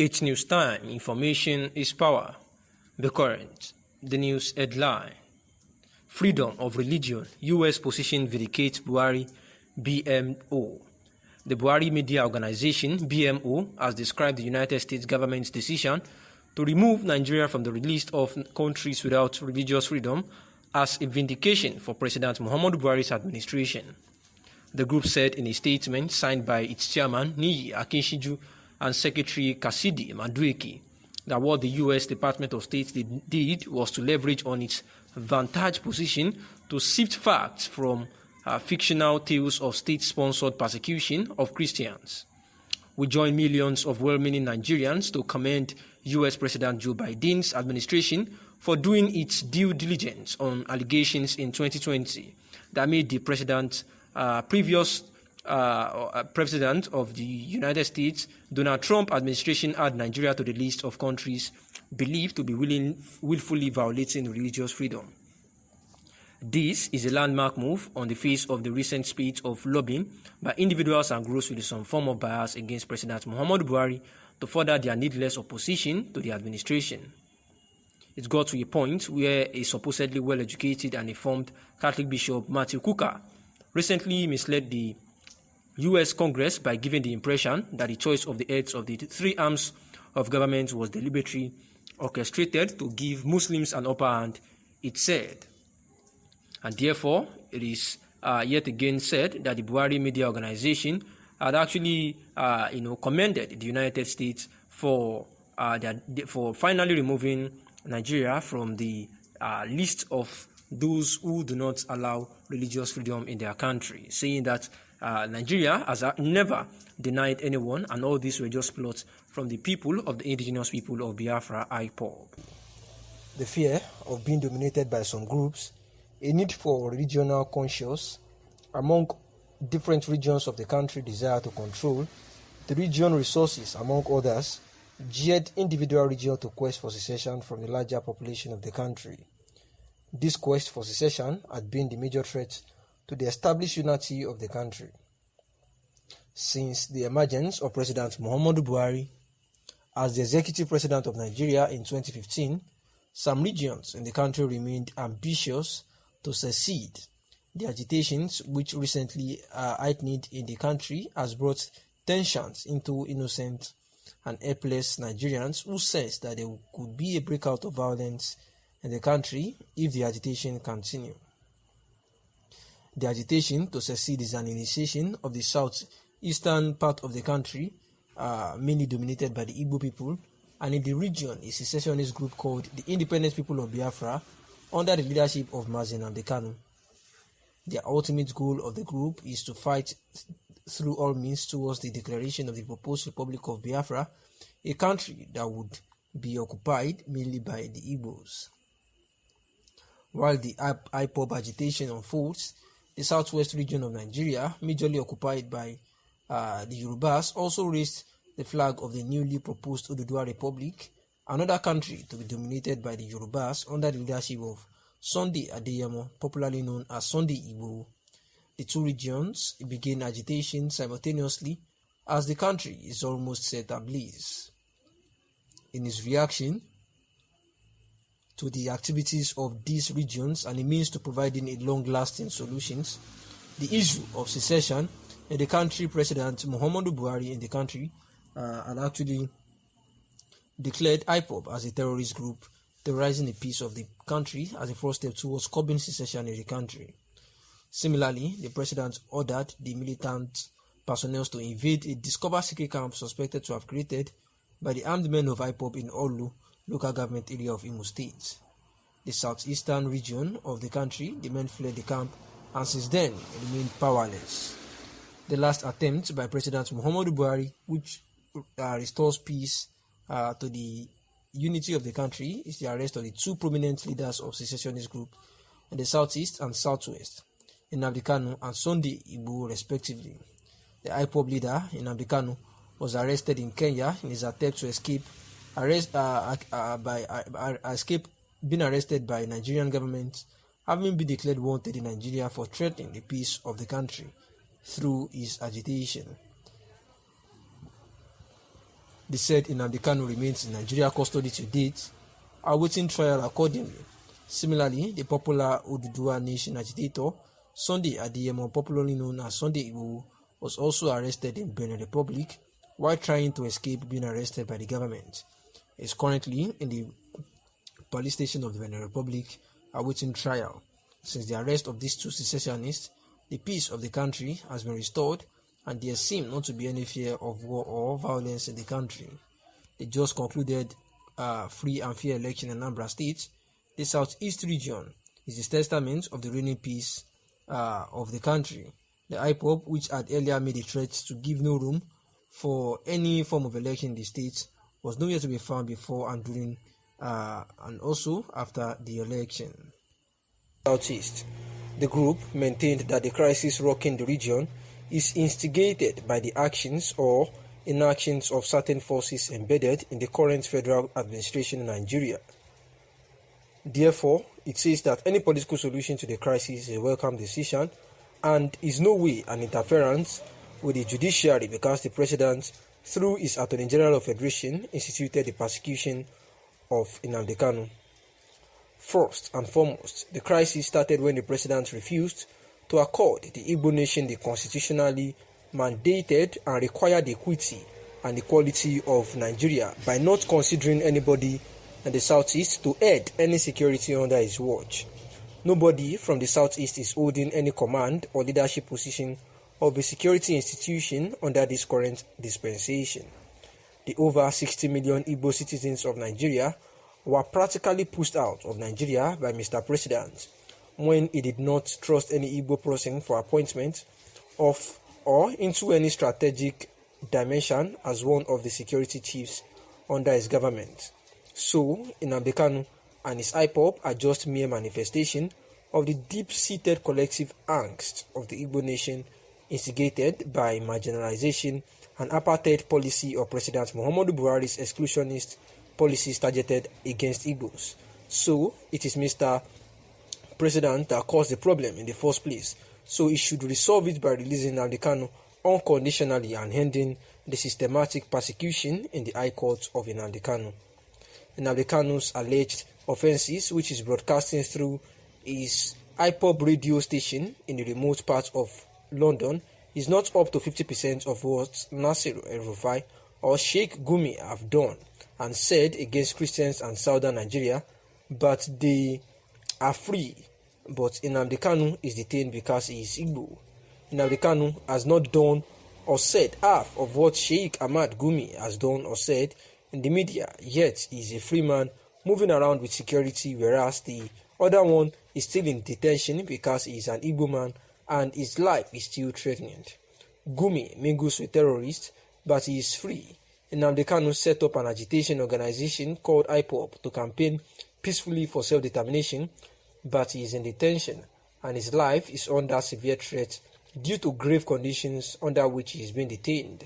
It's news time. Information is power. The current. The news headline. Freedom of religion. U.S. position vindicates Buhari BMO. The Buhari Media Organization, BMO, has described the United States government's decision to remove Nigeria from the list of countries without religious freedom as a vindication for President Muhammadu Buhari's administration. The group said in a statement signed by its chairman, Niyi Akinshiju, and Secretary Kasidi Madueke, that what the U.S. Department of State did was to leverage on its vantage position to sift facts from fictional tales of state-sponsored persecution of Christians. We join millions of well-meaning Nigerians to commend U.S. President Joe Biden's administration for doing its due diligence on allegations in 2020 that made the previous President of the United States, Donald Trump administration, add Nigeria to the list of countries believed to be willfully violating religious freedom. This is a landmark move on the face of the recent spate of lobbying by individuals and groups with some form of bias against President Muhammadu Buhari to further their needless opposition to the administration. It got to a point where a supposedly well-educated and informed Catholic Bishop Matthew Kuka recently misled the U.S. Congress by giving the impression that the choice of the heads of the three arms of government was deliberately orchestrated to give Muslims an upper hand, it said. And therefore, it is yet again said that the Buhari Media Organization had actually, commended the United States for finally removing Nigeria from the list of those who do not allow religious freedom in their country, saying that Nigeria has never denied anyone, and all these were just plots from the people of the indigenous people of Biafra, IPOB. The fear of being dominated by some groups, a need for regional conscience among different regions of the country, desire to control the region resources, among others, geared individual regions to quest for secession from the larger population of the country. This quest for secession had been the major threat to the established unity of the country. Since the emergence of President Muhammadu Buhari as the executive president of Nigeria in 2015, some regions in the country remained ambitious to secede. The agitations which recently heightened in the country has brought tensions into innocent and helpless Nigerians who sense that there could be a breakout of violence in the country if the agitation continue. The agitation to secede is an initiation of the southeastern part of the country, mainly dominated by the Igbo people, and in the region a secessionist group called the Independent People of Biafra under the leadership of Mazi Nnamdi Kanu. The ultimate goal of the group is to fight through all means towards the declaration of the proposed Republic of Biafra, a country that would be occupied mainly by the Igbos. While the IPOB agitation unfolds, the southwest region of Nigeria, majorly occupied by the Yorubas, also raised the flag of the newly proposed Oduduwa Republic, another country to be dominated by the Yorubas under the leadership of Sunday Adeyemo, popularly known as Sunday Igbo. The two regions began agitation simultaneously as the country is almost set ablaze. In his reaction to the activities of these regions and a means to providing a long-lasting solutions, the issue of secession in the country, President Muhammadu Buhari in the country had actually declared IPOB as a terrorist group, terrorizing the peace of the country as a first step towards curbing secession in the country. Similarly, the president ordered the militant personnel to invade a discovered secret camp suspected to have created by the armed men of IPOB in Olu, local government area of Imo State. The southeastern region of the country, the men fled the camp and since then remained powerless. The last attempt by President Muhammadu Buhari, which restores peace to the unity of the country, is the arrest of the two prominent leaders of secessionist group in the southeast and southwest, Nnamdi Kanu and Sunday Igbo respectively. The IPOB leader, Nnamdi Kanu, was arrested in Kenya in his attempt to escape being arrested by Nigerian government, having been declared wanted in Nigeria for threatening the peace of the country through his agitation. They said Nnamdi Kanu remains in Nigeria custody to date, awaiting trial accordingly. Similarly, the popular Oduduwa Nation agitator Sunday Adeyemo, popularly known as Sunday Igboho, was also arrested in Benin Republic while trying to escape being arrested by the government. He is currently in the police station of the Benin Republic awaiting trial. Since the arrest of these two secessionists, the peace of the country has been restored and there seems not to be any fear of war or violence in the country. They just concluded free and fair election in Anambra State. The southeast region is the testament of the reigning peace of the country. The IPOB, which had earlier made a threat to give no room for any form of election in the state, was nowhere to be found before and during and also after the election. Southeast. The group maintained that the crisis rocking the region is instigated by the actions or inactions of certain forces embedded in the current federal administration in Nigeria. Therefore, it says that any political solution to the crisis is a welcome decision and is no way an interference with the judiciary because the president, through his Attorney General of Federation, instituted the persecution of Nnamdi Kanu. First and foremost, the crisis started when the president refused to accord the Igbo nation the constitutionally mandated and required equity and equality of Nigeria by not considering anybody in the southeast to head any security under his watch. Nobody from the southeast is holding any command or leadership position of a security institution under this current dispensation. The over 60 million Igbo citizens of Nigeria were practically pushed out of Nigeria by Mr. President when he did not trust any Igbo person for appointment of or into any strategic dimension as one of the security chiefs under his government. So, Nnamdi Kanu and his IPOB are just mere manifestation of the deep-seated collective angst of the Igbo nation instigated by marginalization and apartheid policy of President Muhammadu Buhari's exclusionist policies targeted against Igbos. So, it is Mr. President that caused the problem in the first place. So, he should resolve it by releasing Nnamdi Kanu unconditionally and ending the systematic persecution in the High Court of Nnamdi Kanu. Nnamdi Kanu's alleged offences, which is broadcasting through his IPOB radio station in the remote part of London, is not up to 50% of what Nasir El-Rufai or Sheikh Gumi have done and said against Christians and southern Nigeria, but they are free. But Nnamdi Kanu is detained because he is Igbo. Nnamdi Kanu has not done or said half of what Sheikh Ahmad Gumi has done or said in the media, yet he is a free man moving around with security, whereas the other one is still in detention because he is an Igbo man and his life is still threatened. Gumi mingles with terrorists, but he is free. Nnamdi Kanu set up an agitation organization called IPOB to campaign peacefully for self-determination, but he is in detention and his life is under severe threat due to grave conditions under which he is being detained.